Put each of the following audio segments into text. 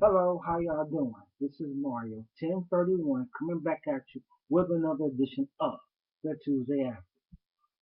Hello, how y'all doing? This is Mario, 1031, coming back at you with another edition of the Tuesday After.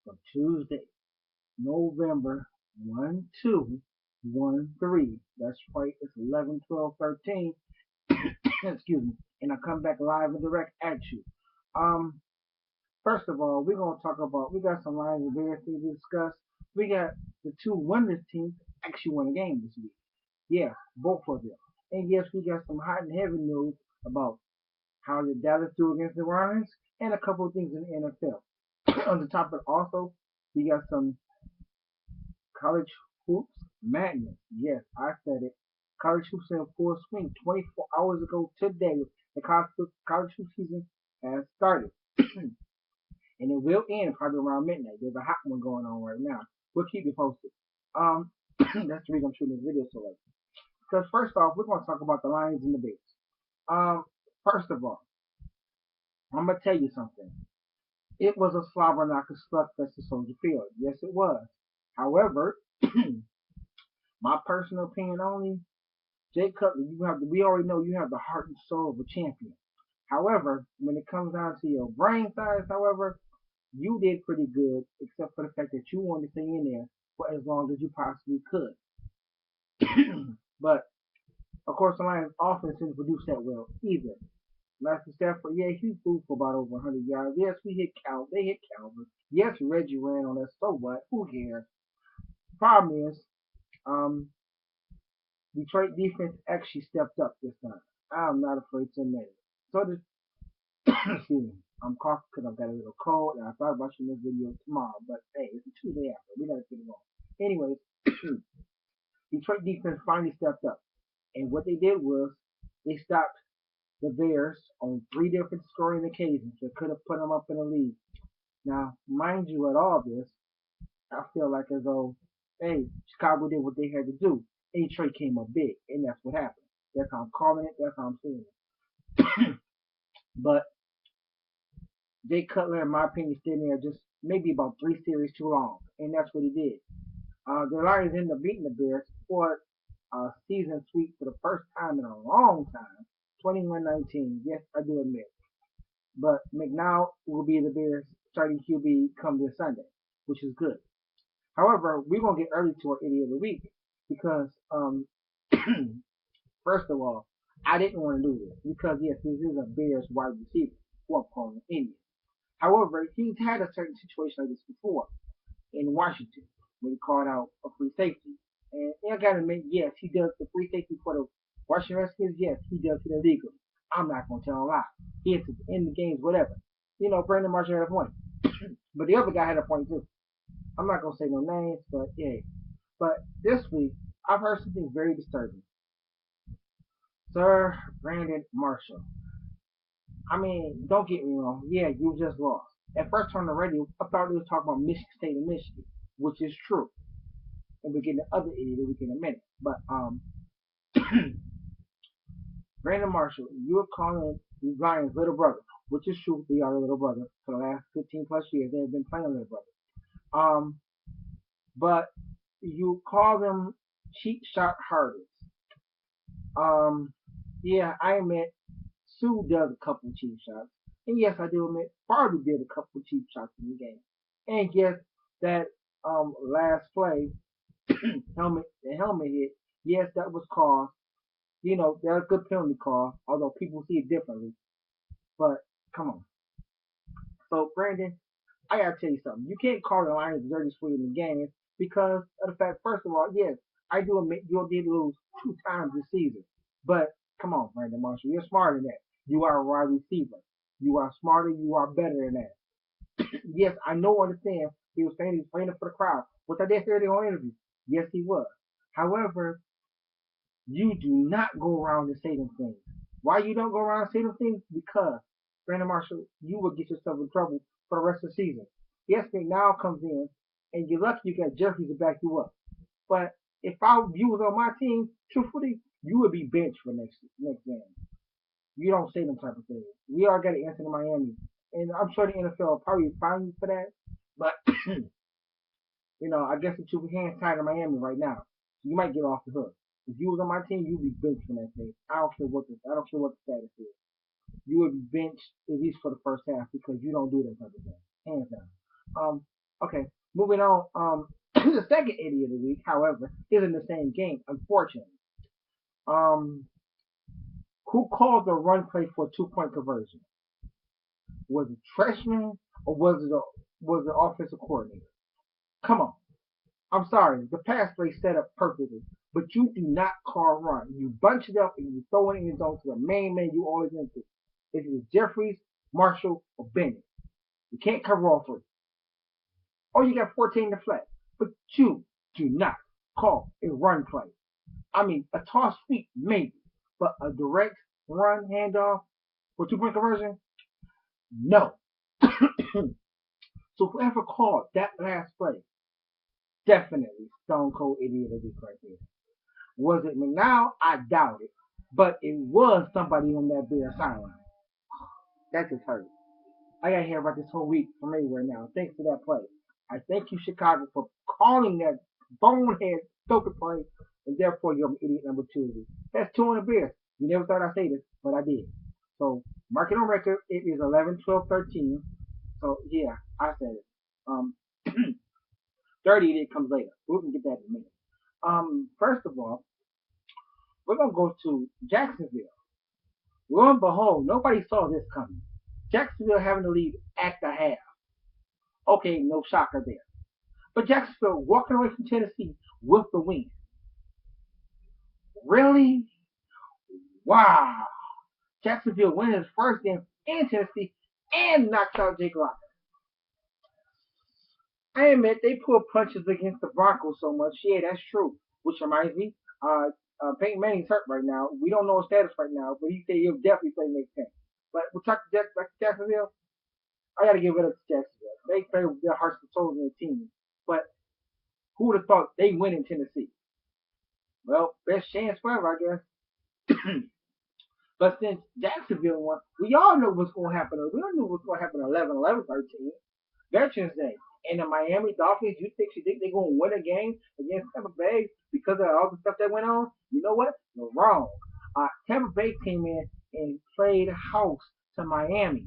For Tuesday, November 1, 2, 1, 3. That's right, it's 11, 12, 13. Excuse me. And I come back live and direct at you. Um, First of all, we're going to talk about, we got some lines of bears to discuss. We got the two winners teams actually won a game this week. Yeah, both of them. And yes, we got some hot and heavy news about how the Dallas do against the Lions and a couple of things in the NFL. On the topic also, we got some college hoops madness. Yes, I said it. College hoops in full swing. 24 hours ago today, the college hoop season has started. And it will end probably around midnight. There's a hot one going on right now. We'll keep you posted. That's the reason I'm shooting this video so late. Because first off, we're going to talk about the Lions and the Bears. Um, First of all, I'm gonna tell you something. It was a slobber knocker slugfest at Soldier Field. Yes, it was. However, my personal opinion only, Jay Cutler, we already know you have the heart and soul of a champion. However, when it comes down to your brain size, however, you did pretty good, except for the fact that you wanted to stay in there for as long as you possibly could. But of course, the Lions' offense didn't produce that well either. Matthew Stafford, yeah, he threw for about over 100 yards. Yes, they hit Calvin. Yes, Reggie ran on us. So what? Who cares? Problem is, um, Detroit defense actually stepped up this time. I'm not afraid to admit it. So this, excuse me, I'm coughing because I've got a little cold, and I thought about shooting this video tomorrow, but hey, it's a Tuesday after. We gotta get it on. Anyways, Detroit defense finally stepped up, and what they did was they stopped the Bears on three different scoring occasions that could have put them up in the lead. Now, mind you, at all this, I feel like as though, hey, Chicago did what they had to do. Detroit came up big, and that's what happened. That's how I'm calling it. That's how I'm seeing it. But Jay Cutler, in my opinion, stayed there just maybe about three series too long, and that's what he did. The Lions ended up beating the Bears for a season sweep for the first time in a long time, 21-19. Yes, I do admit. But McNown will be the Bears starting QB come this Sunday, which is good. However, we're gonna get early to our idiot of the week because first of all, I didn't want to do this because yes, this is a Bears wide receiver who I'm calling an idiot. However, he's had a certain situation like this before in Washington when he called out a free safety. And I gotta admit, yes, he does the free safety for the Washington Redskins. Yes, he does it illegally. I'm not gonna tell a lie. He hits it in the games, whatever. You know, Brandon Marshall had a point, but the other guy had a point too. I'm not gonna say no names, but yeah. But this week, I've heard something very disturbing. Sir Brandon Marshall. I mean, don't get me wrong. Yeah, you just lost. At first on the radio, I thought we was talking about Michigan State and Michigan, which is true. And we get the other idiot we get in a minute. But Brandon Marshall, you're calling the Lions little brother, which is true. They are a little brother. For the last 15 plus years, they have been playing little brother. Um, but you call them cheap shot hardest. Um, yeah, I admit Sue does a couple of cheap shots. And yes, I do admit Farley did a couple of cheap shots in the game. And yes, that last play, the helmet hit, yes, that was called. You know, that's a good penalty call, although people see it differently. But come on. So Brandon, I gotta tell you something. You can't call the Lions dirty sweet in the game because of the fact, first of all, yes, I do admit you did lose two times this season. But come on, Brandon Marshall, you're smarter than that. You are a wide receiver. You are smarter. You are better than that. Yes, I know, understand. He was playing it for the crowd, which I did hear the whole interview. Yes, he was. However, you do not go around and say them things. Why you don't go around and say them things? Because, Brandon Marshall, you will get yourself in trouble for the rest of the season. Yes, McNown comes in, and you're lucky you got Jeffries to back you up. But if you was on my team, truthfully, you would be benched for next game. You don't say them type of things. We all got to answer to Miami, and I'm sure the NFL will probably fine you for that. But I guess the two hands tied in Miami right now. You might get off the hook. If you was on my team, you'd be benched from that day. I don't care what the status is. You would be benched at least for the first half because you don't do that type of thing. Hands down. Okay, moving on. The second idiot of the week, however, is in the same game, unfortunately. Um, who called the run play for a 2-point conversion? Was it Treshman or was the offensive coordinator? Come on. I'm sorry. The pass play set up perfectly, but you do not call run. You bunch it up and you throw it in the zone to the main man you always into. If it's Jeffries, Marshall, or Bennett, you can't cover all three. Or you got 14 to flat. But you do not call a run play. I mean, a toss sweep maybe, but a direct run handoff for 2-point conversion? No. So whoever called that last play, definitely stone cold idiot of the week right there. Was it McNow? I doubt it. But it was somebody on that Bear sideline. That just hurt. I got to hear about this whole week from everywhere now. Thanks for that play. I thank you, Chicago, for calling that bonehead stupid play, and therefore you're idiot number 2. That's 2 on the Bears. You never thought I'd say this, but I did. So mark it on record. It is 11, 12, 13. So yeah, I said it. 30 it comes later. We can get that in a minute. First of all, we're gonna go to Jacksonville. Lo and behold, nobody saw this coming. Jacksonville having the lead at the half. Okay, no shocker there. But Jacksonville walking away from Tennessee with the win. Really? Wow. Jacksonville winning his first game in Tennessee and knocks out Jake Locker. I admit they pull punches against the Broncos so much. Yeah, that's true. Which reminds me, Peyton Manning's hurt right now. We don't know his status right now, but he said he'll definitely play next game. But we'll talk to Jacksonville. I got to give it up to Jacksonville. They play with their hearts and souls in their team. But who would have thought they win in Tennessee? Well, best chance forever, I guess. But since Jacksonville won, we all know what's going to happen. We don't know what's going to happen 11, 11, 13. Veterans Day. And the Miami Dolphins, you think they're going to win a game against Tampa Bay because of all the stuff that went on? You know what? You're wrong. Tampa Bay came in and played house to Miami.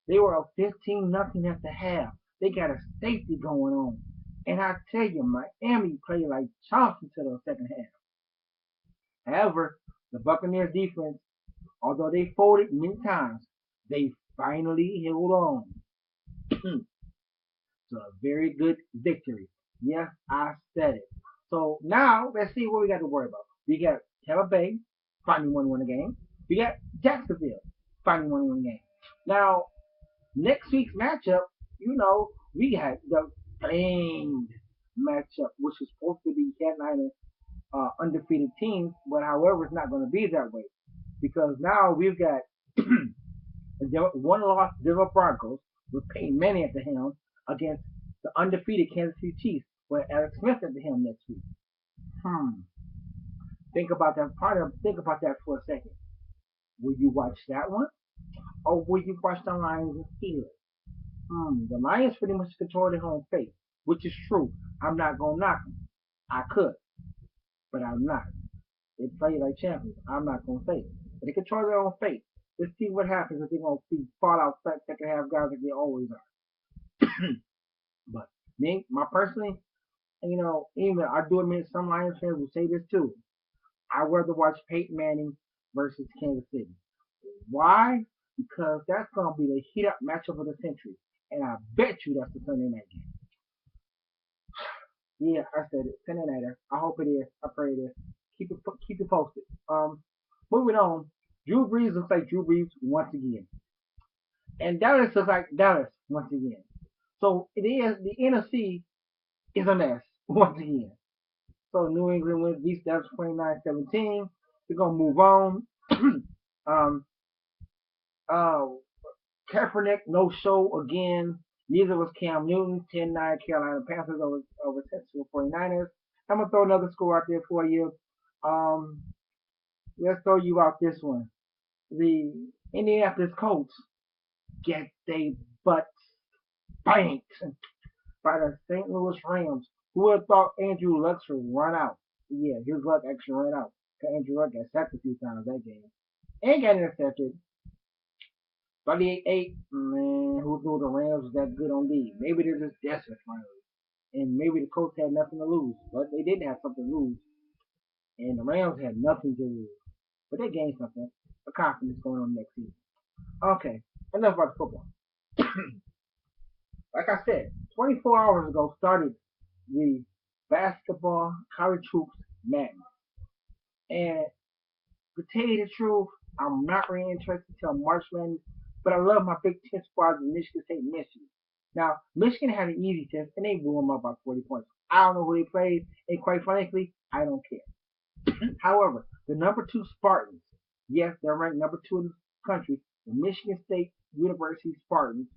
They were up 15-0 at the half. They got a safety going on. And I tell you, Miami played like Chauncey to the second half. However, the Buccaneers defense, although they folded many times, they finally held on. So a very good victory. Yes, I said it. So now let's see what we got to worry about. We got Tampa Bay finally won a game. We got Jacksonville finally won a game. Now next week's matchup, we got the famed matchup, which is supposed to be headlining undefeated teams, but however, it's not going to be that way because now we've got one loss Denver Broncos with Peyton Manning at the helm against the undefeated Kansas City Chiefs with Alex Smith at the helm next week. Think about that. Think about that for a second. Will you watch that one, or will you watch the Lions and Steelers? The Lions pretty much control their home fate, which is true. I'm not gonna knock them. I could, but I'm not. They play like champions. I'm not gonna say it. But they control their own fate. Let's see what happens if they're gonna be fallout second half guys like they always are. But me, personally, even I do admit some Lions fans will say this too. I'd rather watch Peyton Manning versus Kansas City. Why? Because that's gonna be the heat up matchup of the century, and I bet you that's the Sunday night game. Yeah, I said it. Sunday nighter. I hope it is. I pray it is. Keep it posted. Moving on. Drew Brees looks like Drew Brees once again, and Dallas looks like Dallas once again. So it is the NFC is a mess once again. So New England wins beats Dallas 29-17. We're gonna move on. Kaepernick no show again. Neither was Cam Newton. 10-9 Carolina Panthers over Texas 49ers. I'm gonna throw another score out there for you. Let's throw you out this one. The Indianapolis Colts get their butts spanked by the St. Louis Rams. Who would have thought Andrew Luck would run out? Yeah, his luck actually ran out. 'Cause Andrew Luck got sacked a few times that game. And got intercepted. 38-8. Man, who knew the Rams was that good on D? Maybe they're just desperate finally. And maybe the Colts had nothing to lose. But they didn't have something to lose. And the Rams had nothing to lose. But they gained something. A confidence going on next season. Okay, enough about football. Like I said, 24 hours ago started the basketball college hoops madness. And to tell you the truth, I'm not really interested until March Madness, but I love my Big Ten squads in Michigan State and Michigan. Now, Michigan had an easy test, and they blew them up by 40 points. I don't know who they played, and quite frankly, I don't care. However, the number two Spartans, yes, they're ranked number two in the country, the Michigan State University Spartans,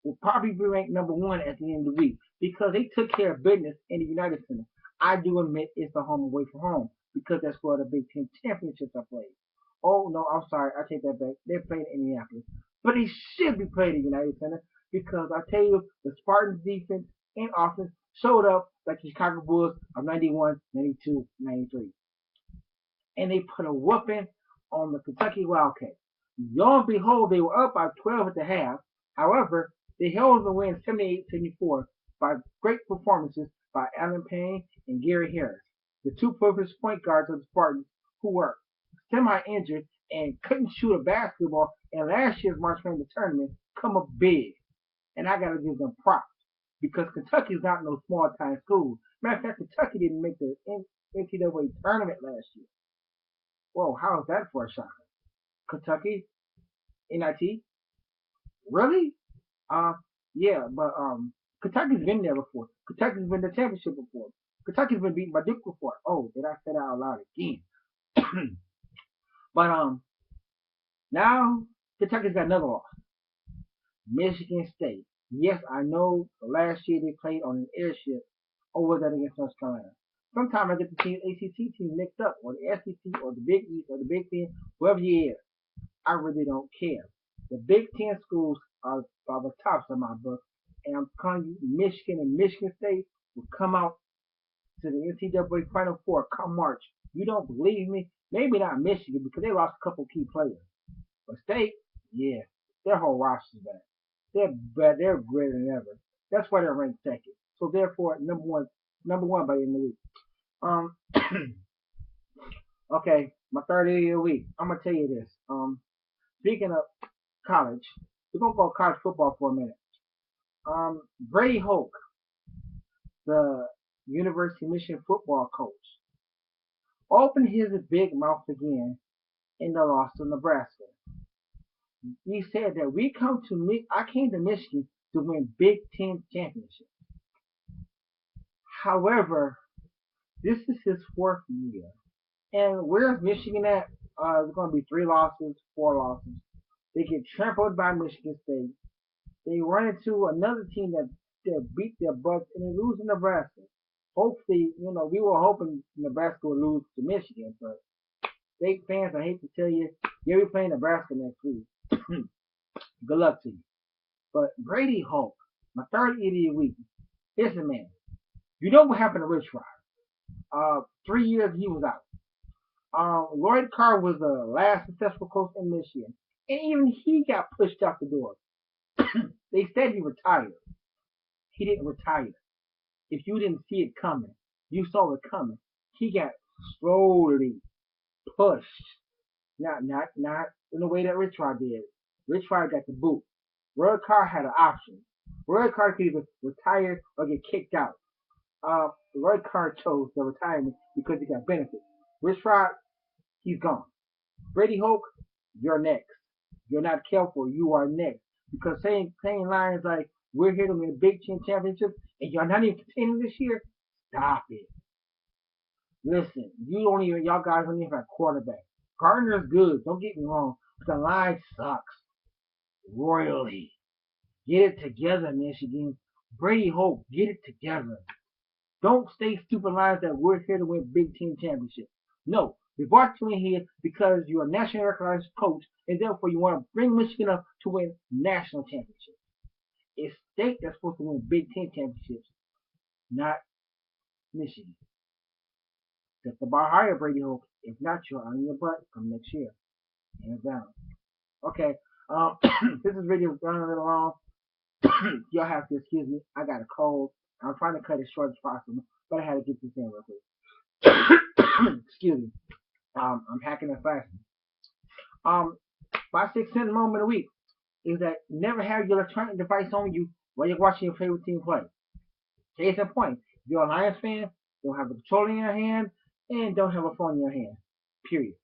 will probably be ranked number one at the end of the week because they took care of business in the United Center. I do admit it's the home away from home because that's where the Big Ten championships are played. Oh no, I'm sorry, I take that back. They're playing in Indianapolis, but they should be played at United Center because I tell you, the Spartans defense and offense showed up like the Chicago Bulls of 91, 92, 93, and they put a whooping on the Kentucky Wildcats. Lo and behold, they were up by 12 at the half. However, they held the win 78-74 by great performances by Alan Payne and Gary Harris, the two previous point guards of the Spartans who were semi-injured and couldn't shoot a basketball in last year's March Madness tournament come up big. And I got to give them props because Kentucky's not no small time school. Matter of fact, Kentucky didn't make the NCAA tournament last year. Whoa, how is that for a shocker? Kentucky, NIT, really? Uh, yeah, but Kentucky's been there before. Kentucky's been the championship before. Kentucky's been beaten by Duke before. Oh, did I say that out loud again? But now Kentucky's got another loss. Michigan State. Yes, I know last year they played on an airship over that against North Carolina. Sometimes I get the ACC team mixed up, or the SEC, or the Big East, or the Big Ten, whoever you is. I really don't care. The Big Ten schools are the tops of my book, and I'm telling you, Michigan and Michigan State will come out to the NCAA Final Four come March. You don't believe me? Maybe not Michigan because they lost a couple key players, but State, yeah, their whole roster's bad. They're bad. They're greater than ever. That's why they're ranked second. So therefore, number one by the end of the week. Okay, my third of the week. I'm gonna tell you this. Speaking of college, we're gonna go college football for a minute. Brady Hoke, the University of Michigan football coach, opened his big mouth again in the loss to Nebraska. He said that I came to Michigan to win Big Ten championship. However, this is his fourth year. And where's Michigan at? It's going to be 3 losses, 4 losses. They get trampled by Michigan State. They run into another team that beat their butts and they lose to Nebraska. Hopefully, we were hoping Nebraska would lose to Michigan, but State fans, I hate to tell you, you'll be playing Nebraska next week. Good luck to you. But Brady Hoke, my third idiot week. Here's the man. You know what happened to Rich Rod? 3 years he was out. Lloyd Carr was the last successful coach in Michigan, and even he got pushed out the door. They said he retired. He didn't retire. If you didn't see it coming, you saw it coming. He got slowly pushed. Not in the way that Rich Rod did. Rich Rod got the boot. Lloyd Carr had an option. Lloyd Carr could either retire or get kicked out. Lloyd Carr chose the retirement because he got benefits. Rich Rod, he's gone. Brady Hoke, you're next. You're not careful, you are next. Because saying lines like, we're here to win a Big Ten championship and you're not even contending this year, stop it. Listen, y'all guys don't even have a quarterback. Gardner's good, don't get me wrong, but the line sucks. Royally. Get it together, Michigan. Brady Hoke, get it together. Don't say stupid lines that we're here to win Big Ten championship. No, we brought you in here because you're a nationally recognized coach, and therefore you want to bring Michigan up to win national championships. It's State that's supposed to win Big Ten championships, not Michigan. Set the bar higher, Brady Hope. If not, you're on your butt come next year. Hands down. Okay. This is video running a little long. Y'all have to excuse me. I got a cold. I'm trying to cut it short as possible, but I had to get this in real quick. Excuse me. I'm hacking and flashing. My 6 cent moment of the week is that never have your electronic device on you while you're watching your favorite team play. Case in point, if you're a Lions fan, don't have a controller in your hand and don't have a phone in your hand. Period.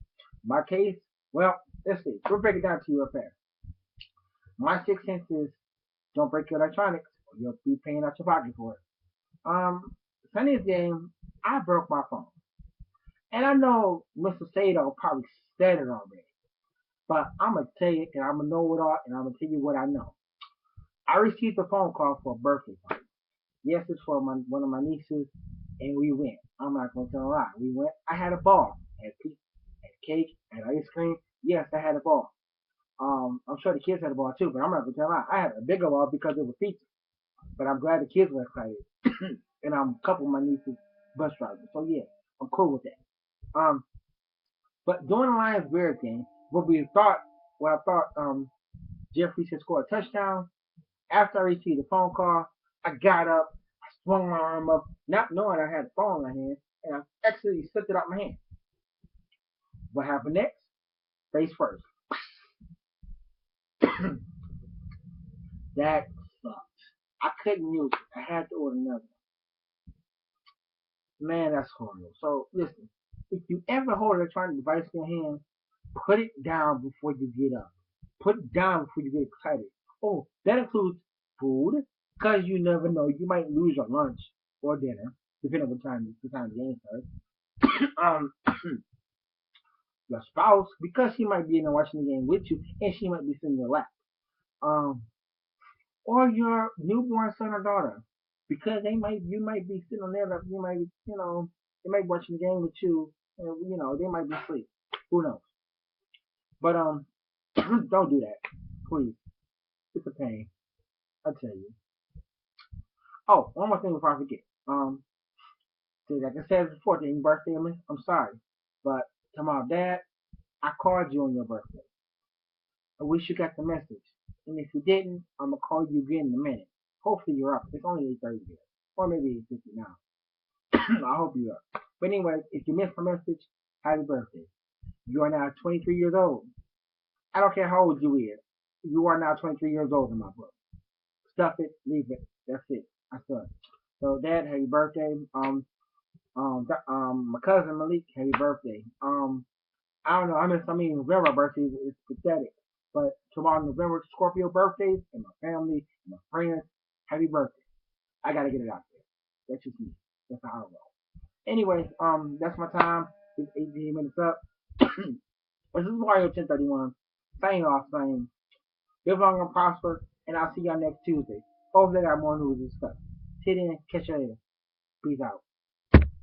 My case, well, let's see. We'll break it down to you real fast. My 6 cents is don't break your electronics or you'll be paying out your pocket for it. Sunday's game, I broke my phone. And I know Mr. Sado probably said it already. But I'm going to tell you, and I'm going to know it all, and I'm going to tell you what I know. I received a phone call for a birthday party. Yes, it's for one of my nieces, and we went. I'm not going to tell a lie. We went. I had a ball. Had pizza, had cake, had ice cream. Yes, I had a ball. I'm sure the kids had a ball too, but I'm not going to tell a lie. I had a bigger ball because it was pizza. But I'm glad the kids were excited. And I'm a couple of my nieces bus drivers. So yeah, I'm cool with that. But during the Lions Bears game, I thought Jeffries had scored a touchdown. After I received the phone call, I got up, I swung my arm up, not knowing I had the phone in my hand, and I actually slipped it out my hand. What happened next? Face first. That sucked. I couldn't use it. I had to order another. Man, that's horrible. So listen, if you ever hold an electronic device in your hand, put it down before you get up. Put it down before you get excited. Oh, that includes food, because you never know. You might lose your lunch or dinner, depending on the time the game starts. Your spouse, because she might be in there watching the game with you, and she might be sitting in your lap. Um, or your newborn son or daughter, because you might be sitting on there, you might, they might be watching the game with you, and they might be asleep. Who knows? But don't do that, please. It's a pain. I tell you. Oh, one more thing before I forget. Like I said before, the birthday, I'm sorry, but tomorrow, Dad, I called you on your birthday. I wish you got the message. And if you didn't, I'm gonna call you again in a minute. Hopefully you're up. It's only 8:30 here, or maybe 8:50 now. I hope you're up. But anyway, if you missed the message, happy birthday. You are now 23 years old. I don't care how old you are. You are now 23 years old in my book. Stuff it, leave it. That's it. I said. So, Dad, happy birthday. My cousin Malik, happy birthday. I don't know. November birthdays is pathetic. But to my November Scorpio birthdays and my family and my friends, happy birthday. I gotta get it out there. That's just me. That's how I roll. Anyways, that's my time. It's 18 minutes up. This is Mario 1031. Signing off, saying, live long and prosper, and I'll see y'all next Tuesday. Hopefully, I got more news to discuss. Sit in, catch you later. Peace out.